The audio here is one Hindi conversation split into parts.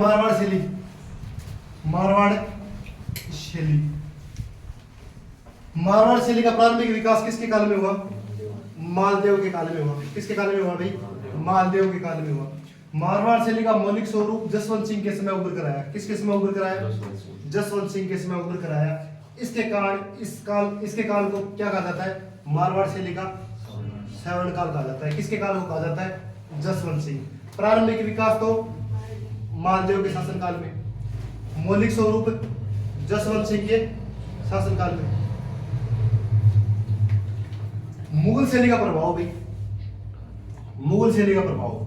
मारवाड़ शैली, मारवाड़ शैली। मारवाड़ शैली का प्रारंभिक विकास किसके काल में हुआ? मालदेव के काल में हुआ। किसके काल में हुआ भाई? मालदेव के काल में हुआ। मारवाड़ शैली का मौलिक स्वरूप जसवंत सिंह के समय उभर कर आया। किसके समय उभर कर आया? जसवंत सिंह के समय उभर कर आया। इसके काल को क्या कहा जाता है? मारवाड़ शैली का श्रवण काल कहा जाता है। किसके काल को कहा जाता है? जसवंत सिंह। प्रारंभिक विकास तो मालदेव के शासनकाल में, मौलिक स्वरूप जसवंत सिंह के शासनकाल में। मुगल शैली का प्रभाव भाई, मुगल शैली का प्रभाव।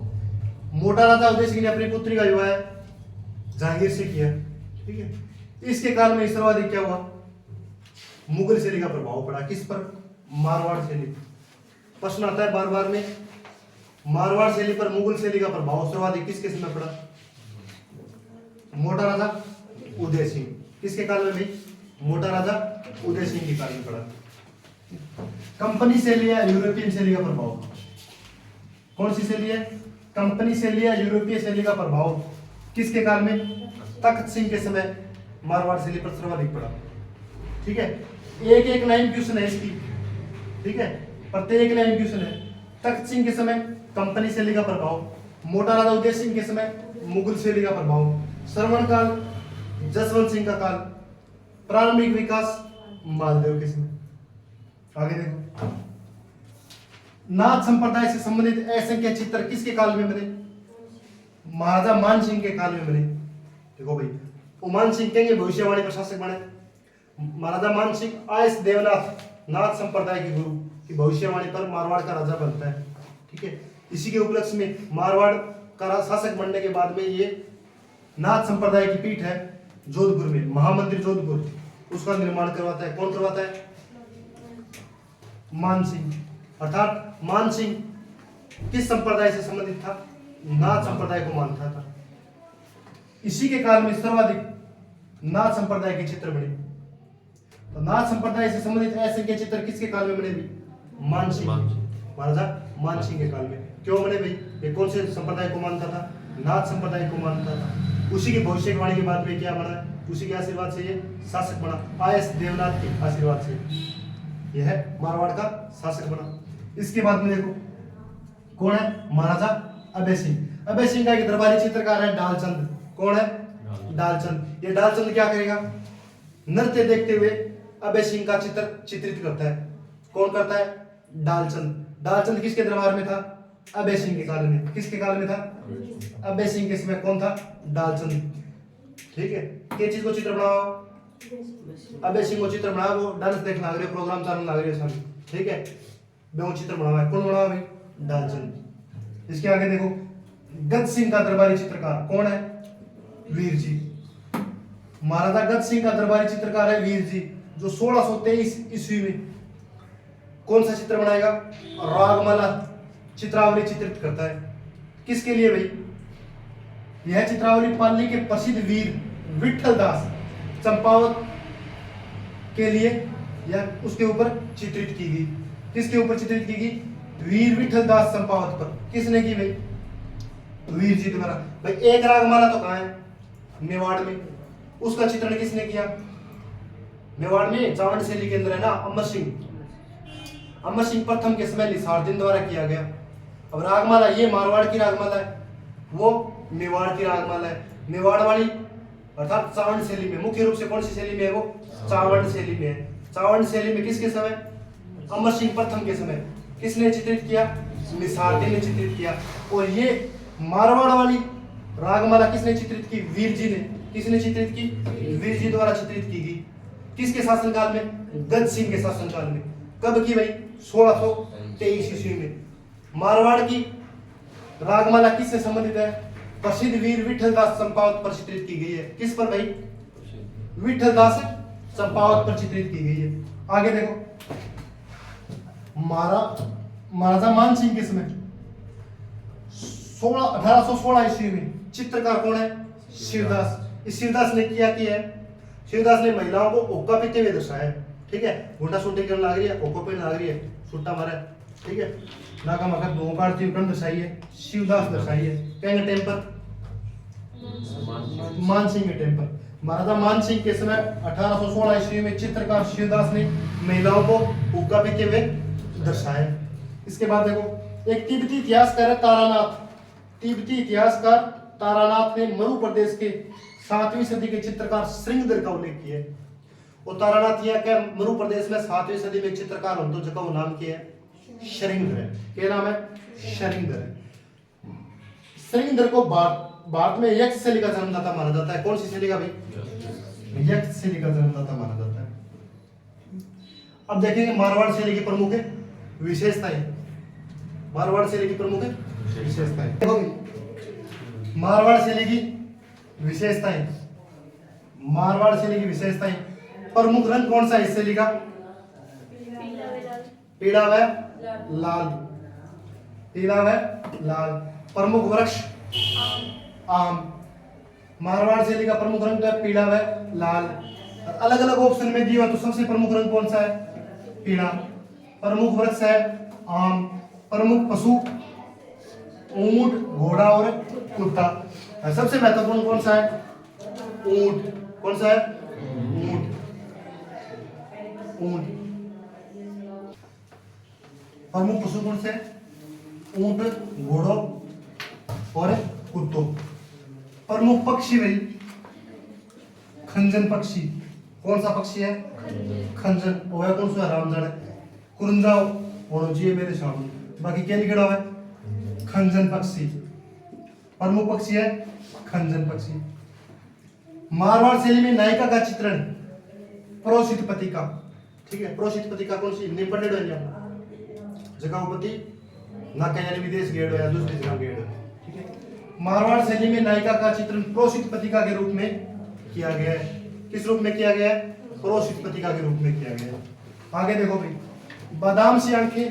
मोटा राजा उदय सिंह ने अपनी पुत्री का विवाह जहांगीर से किया, ठीक है। इसके काल में सर्वाधिक क्या हुआ? मुगल शैली का प्रभाव पड़ा। किस पर? मारवाड़ शैली। प्रश्न आता है बार बार में, मारवाड़ शैली पर मुगल शैली का प्रभाव सर्वाधिक किसके समय पड़ा? मोटा राजा उदय सिंह। किसके काल में भाई? मोटा राजा उदय सिंह के काल में पड़ा। कंपनी शैली या यूरोपियन शैली का प्रभाव, कौन सी शैली है? कंपनी शैली या यूरोपीय शैली का प्रभाव किसके काल में? तख्त सिंह के समय मारवाड़ शैली पर सर्वाधिक पड़ा, ठीक है। एक एक लाइन क्वेश्चन है इसकी, ठीक है, प्रत्येक लाइन क्वेश्चन है। तख्त सिंह के समय कंपनी शैली का प्रभाव, मोटा राजा उदय सिंह के समय मुगल शैली का प्रभाव, श्रवण काल जसवंत सिंह का काल, प्रारंभिक विकास मालदेव के समय। आगे देखो, नाथ संप्रदाय से संबंधित असंख्य चित्र किसके काल में बने? महाराजा मान सिंह के काल में बने। देखो भाई, मान सिंह कहेंगे भविष्यवाणी प्रशासक बने। महाराजा मान सिंह आयस देवनाथ नाथ संप्रदाय के गुरु की भविष्यवाणी पर मारवाड़ का राजा बनता है, ठीक है। इसी के उपलक्ष्य में मारवाड़ का शासक बनने के बाद में ये नाथ संप्रदाय की पीठ है जोधपुर में, महामंदिर जोधपुर, उसका निर्माण करवाता है। कौन करवाता है? मान सिंह। अर्थात मान सिंह किस संप्रदाय से संबंधित था? नाथ संप्रदाय को मानता था। इसी के काल में सर्वाधिक नाथ संप्रदाय के चित्र बने। तो नाथ संप्रदाय से संबंधित असंख्य चित्र किसके काल में बने भी? मान सिंह, महाराजा मान सिंह के काल में। क्यों बने भाई? ये कौन से संप्रदाय को मानता था? नाथ संप्रदाय को मानता था। उसी की भविष्यवाणी के बाद में क्या बना? उसी के आशीर्वाद से ये शासक बना, आयस देवनाथ के आशीर्वाद से यह मारवाड़ का शासक बना। इसके बाद में देखो कौन है? महाराजा अभय सिंह। अभय सिंह का एक दरबारी चित्रकार है डालचंद। कौन है? डालचंद। ये डालचंद क्या करेगा? नृत्य देखते हुए अभय सिंह का चित्र चित्रित करता है। कौन करता है? डालचंद। डालचंद किसके दरबार में था? अभय सिंह के काल में। किसके काल में था? अभय सिंह के समय कौन था? डालचंद, ठीक है। ये चीज को चित्र बनाओ, अभय सिंह को चित्र बनाओ, वो डांस देखना लग रहे, प्रोग्राम चलने लग रहे सामने, ठीक है। वो चित्र बनावा है। कौन बनावा भाई? डालचंद। इसके आगे देखो, गद सिंह का दरबारी चित्रकार कौन है? वीर जी। महाराजा गद सिंह का दरबारी चित्रकार है वीर जी, जो 1623 ईस्वी में कौन सा चित्र बनाएगा? रागमाला चित्रावली चित्रित करता है। किसके लिए भाई? यह चित्रावली पाली के प्रसिद्ध वीर विठल दास चंपावत के लिए या उसके ऊपर चित्रित की गई। किसके ऊपर चित्रित की गई? वीर विठल दास चंपावत पर। किसने की भाई? वीर जी द्वारा। भाई एक रागमाला तो कहाँ है? मेवाड़ में। उसका चित्रण किसने किया? मेवाड़ में चावंड शैली के अंदर है ना, अमर सिंह। अमर सिंह प्रथम के समय लिसार्दिन द्वारा किया गया। अब रागमाला ये मारवाड़ की रागमाला है, वो मेवाड़ की रागमाला है। मेवाड़ वाली अर्थात चावंड शैली में, मुख्य रूप से कौन सी शैली में है? वो चावंड शैली में है। चावंड शैली में किसके समय? अमर सिंह प्रथम के समय। किसने चित्रित किया? निसारदिन ने चित्रित किया। और ये मारवाड़ वाली रागमाला किसने चित्रित की? वीर जी ने। किसने चित्रित की? वीर जी द्वारा चित्रित की गई। किसके शासनकाल में? गद सिंह के शासनकाल में। कब की भाई? 1623 ईस्वी में। मारवाड़ की रागमाला किससे संबंधित है? प्रसिद्ध वीर विठल दास चंपावत पर चित्रित की गई है। किस पर भाई? विठल दास चंपावत पर चित्रित की गई है। आगे देखो, महाराजा मान सिंह के समय 1816 ईस्वी में चित्रकार कौन है? शिवदास। इस शिवदास ने क्या किया है? शिवदास ने महिलाओं को ओक्का पीते हुए दर्शाया है, ठीक है। घुंटा सुंटी करने लग रही है, ओक्का पीने लग रही है, सुट्टा मारा है, ठीक है। नाका मका दो काटती हुई दर्शाई है, शिवदास दर्शाई है। कहेंगे टेम्पर मानसिंह के टेम्पल। महाराजा मानसिंह के समय 1816 ईस्वी में चित्रकार शिवदास ने महिलाओं को हुक्का पीते हुए दर्शाया। इसके बाद देखो एक तिब्बती इतिहासकार तारानाथ, तिब्बती इतिहासकार तारानाथ ने मरु प्रदेश के 7वीं सदी के चित्रकार श्रृंगधर का उल्लेख किया है। और तारानाथ यह क्या मरु प्रदेश में 7वीं सदी में चित्रकार हो तो जगह वो नाम क्या है श्रृंगधर है। क्या नाम है श्रृंगधर है। श्रृंगधर को भारत में यक्ष शैली का जन्मदाता माना जाता है। कौन सी शैली का भाई यक्ष शैली का जन्मदाता माना जाता है। अब देखेंगे मारवाड़ शैली की प्रमुख विशेषताएं। मारवाड़ शैली की प्रमुख विशेषताएं देखो मारवाड़ शैली की विशेषताएं। मारवाड़ शैली की विशेषताएं प्रमुख रंग कौन सा है इस शैली का पीला व लाल। पीला व लाल। प्रमुख वृक्ष आम। मारवाड़ शैली का प्रमुख रंग तो है पीला व लाल। अलग अलग ऑप्शन में दिया तो सबसे प्रमुख रंग कौन सा है पीला। प्रमुख वृक्ष है आम। प्रमुख पशु ऊंट घोड़ा और कुत्ता। सबसे महत्वपूर्ण कौन सा है ऊंट। कौन सा है ऊंट। ऊंट। प्रमुख पशु कौन से ऊंट घोड़ों और कुत्तों। प्रमुख पक्षी भाई खंजन पक्षी। कौन सा पक्षी है खंजन। वह कौन सा रामजड़ है कुरंजा होना चाहिए मेरे सामने। बाकी क्या लिखा हुआ है खंजन पक्षी। प्रमुख पक्षी है खंजन पक्षी। मारवाड़ शैली में नायिका का चित्रण प्रोषित पतिका। ठीक है प्रोषित पतिका कौन सी निपटेड है जगहपति ना कहीं विदेश गेड़ या दूसरी जगह गेड़। ठीक है मारवाड़ शैली में नायिका का चित्रण प्रोषित पतिका के रूप में किया गया है। किस रूप में किया गया है प्रोषित पतिका के रूप में किया गया है। आगे देखो भाई बादाम सी आंखें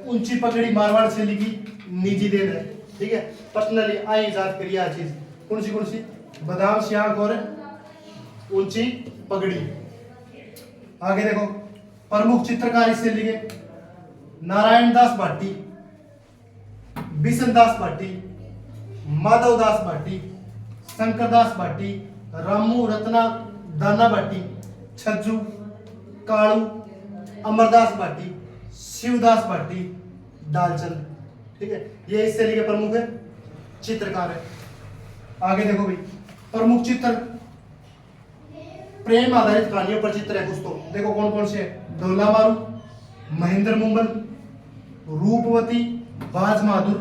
ऊंची पगड़ी मारवाड़ शैली की निजी देन है। ठीक है पर्सनली आई इजाद करिए आ चीज कौन सी बादाम सी आंख और ऊंची पगड़ी। आगे देखो प्रमुख चित्रकार इस शैली के नारायण दास भाटी, बिशन दास भाटी, माधव दास भाटी, शंकर दास भाटी, रामू रत्ना दाना भाटी, छज्जू कालू, अमरदास भाटी, शिवदास भाटी, डालचंद। ठीक है ये इस शैली के प्रमुख है चित्रकार है। आगे देखो भाई प्रमुख चित्र प्रेम आधारित कहानियों पर चित्र है कुछ तो देखो कौन कौन से है ढोला मारू, महेंद्र मुंबल, रूपवती, बाज बहादुर,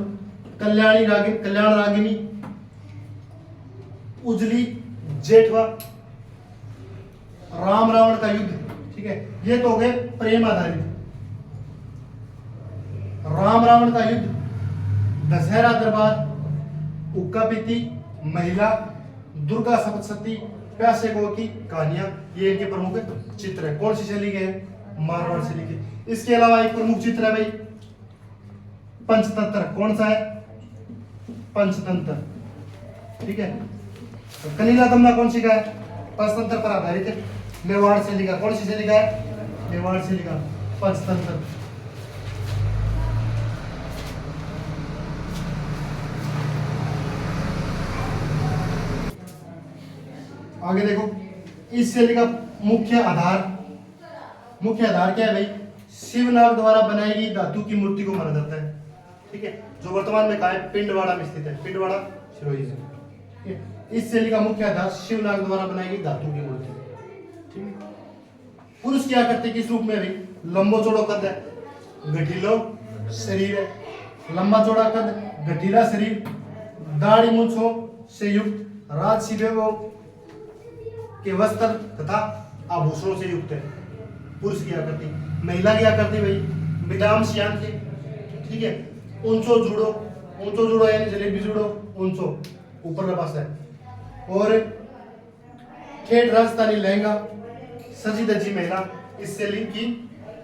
कल्याण रागिनी, उजली, जेठवा, राम रावण का युद्ध। ठीक है ये तो हो गए प्रेम आधारित। राम रावण का युद्ध, दशहरा दरबार, उक्का पीती, महिला, दुर्गा सप्तशती, प्यासे गौ की कहानियां ये इनके प्रमुख चित्र है। कौन सी शैली के हैं मारवाड़ शैली के। इसके अलावा एक प्रमुख चित्र है भाई पंचतंत्र। कौन सा है पंचतंत्र। ठीक है कलीला दमना कौन सी का है पंचतंत्र पर आधारित है। मेवाड़ शैली का कौन सी शैली का है मेवाड़ शैली का पंचतंत्र। आगे देखो इस शैली का मुख्य आधार क्या है भाई शिवनाग द्वारा बनाई गई धातु की मूर्ति को माना जाता है। ठीक है जो वर्तमान में कहा है पिंडवाड़ा में स्थित है। पिंडवाड़ा सिरोही से। इस शैली का मुख्य आधार शिवनाग द्वारा बनाई गई धातु की मूर्ति। ठीक है पुरुष क्या करते किस रूप में भाई लंबो चौड़ो कद है गठीलो शरीर है। लंबा चौड़ा कद गठीला शरीर दाढ़ी मूंछों से युक्त राजसी के वस्त्र तथा आभूषणों से युक्त है। पुरुष क्या करती महिला क्या करती भाई बिदाम सी आंखें। ठीक है ऊंचो जुड़ो यानी जलेबी जुड़ो ऊंचो ऊपर का पास है। और ठेठ राजस्थानी लहंगा सजी दजी महिला इस शैली की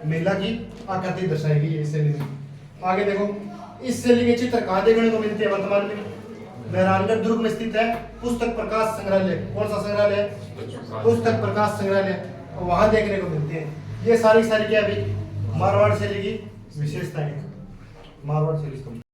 महिला की आकृति दर्शाई गई है इस शैली में। आगे देखो इस शैली के चित्र कहाँ देखने को मिलते हैं वर्तमान में मेहरानगढ़ दुर्ग में स्थित है पुस्तक प्रकाश संग्रहालय। कौन सा संग्रहालय पुस्तक प्रकाश संग्रहालय वहां देखने को मिलते हैं। ये सारी क्या है भाई मारवाड़ शैली की विशेषताएं मारवाड़ शैली।